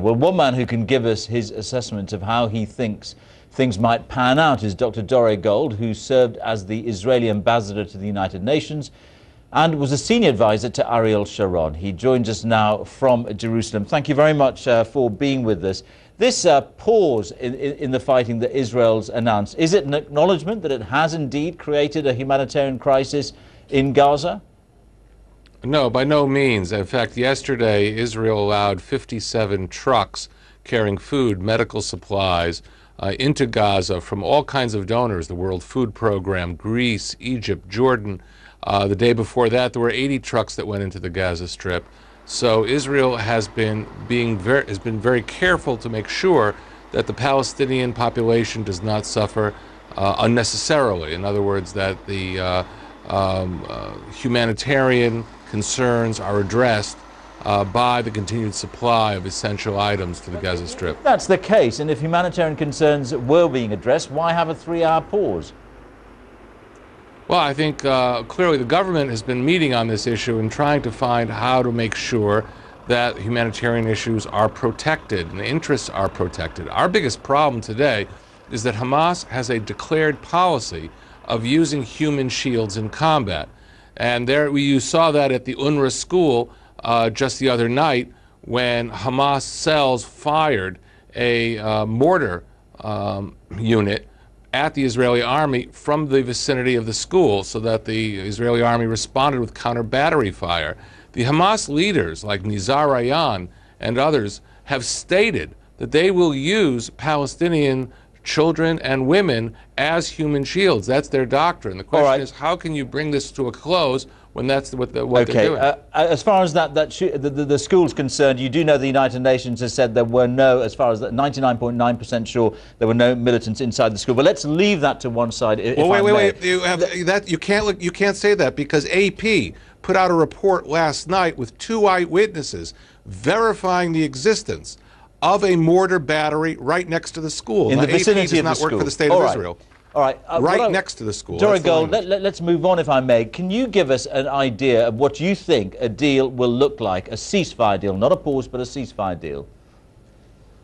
Well, one man who can give us his assessment of how he thinks things might pan out is Dr. Dore, who served as the Israeli ambassador to the United Nations and was a senior advisor to Ariel Sharon. He joins us now from Jerusalem. Thank you very much for being with us. This pause in the fighting that Israel's announced, is it an acknowledgement that it has indeed created a humanitarian crisis in Gaza? No, by no means. In fact, yesterday, Israel allowed 57 trucks carrying food, medical supplies into Gaza from all kinds of donors, the World Food Program, Greece, Egypt, Jordan. The day before that, there were 80 trucks that went into the Gaza Strip. So Israel has been very careful to make sure that the Palestinian population does not suffer unnecessarily. In other words, that the humanitarian concerns are addressed by the continued supply of essential items to the Gaza Strip. That's the case, and if humanitarian concerns were being addressed, why have a 3-hour pause? Well, I think clearly the government has been meeting on this issue and trying to find how to make sure that humanitarian issues are protected and the interests are protected. Our biggest problem today is that Hamas has a declared policy of using human shields in combat. And you saw that at the UNRWA school just the other night when Hamas cells fired a mortar unit at the Israeli army from the vicinity of the school, so that the Israeli army responded with counter-battery fire. The Hamas leaders like Nizar Ayan and others have stated that they will use Palestinian children and women as human shields. That's their doctrine. The question is, how can you bring this to a close when that's what they're doing? As far as the school's concerned, you do know the United Nations has said there were no, as far as 99.9% sure, there were no militants inside the school. But let's leave that to one side. Well, wait. You can't say that, because AP put out a report last night with 2 eyewitnesses verifying the existence of a mortar battery right next to the school. In the vicinity of the school. AP does not work for the state of Israel. All right. Right next to the school. Dore, let's move on, if I may. Can you give us an idea of what you think a deal will look like, a ceasefire deal, not a pause, but a ceasefire deal?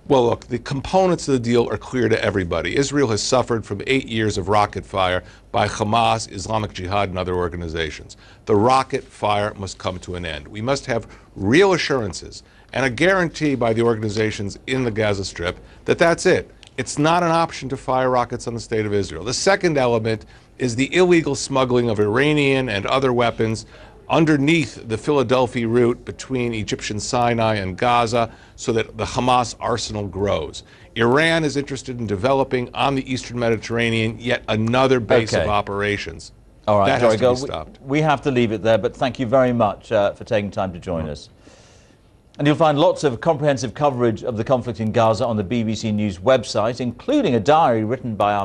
Well, look, the components of the deal are clear to everybody. Israel has suffered from 8 years of rocket fire by Hamas, Islamic Jihad, and other organizations. The rocket fire must come to an end. We must have real assurances and a guarantee by the organizations in the Gaza Strip that that's it. It's not an option to fire rockets on the state of Israel. The second element is the illegal smuggling of Iranian and other weapons underneath the Philadelphia route between Egyptian Sinai and Gaza, so that the Hamas arsenal grows. Iran is interested in developing on the Eastern Mediterranean yet another base of operations. All right, that has to be stopped. We have to leave it there, but thank you very much for taking time to join us. And you'll find lots of comprehensive coverage of the conflict in Gaza on the BBC News website, including a diary written by our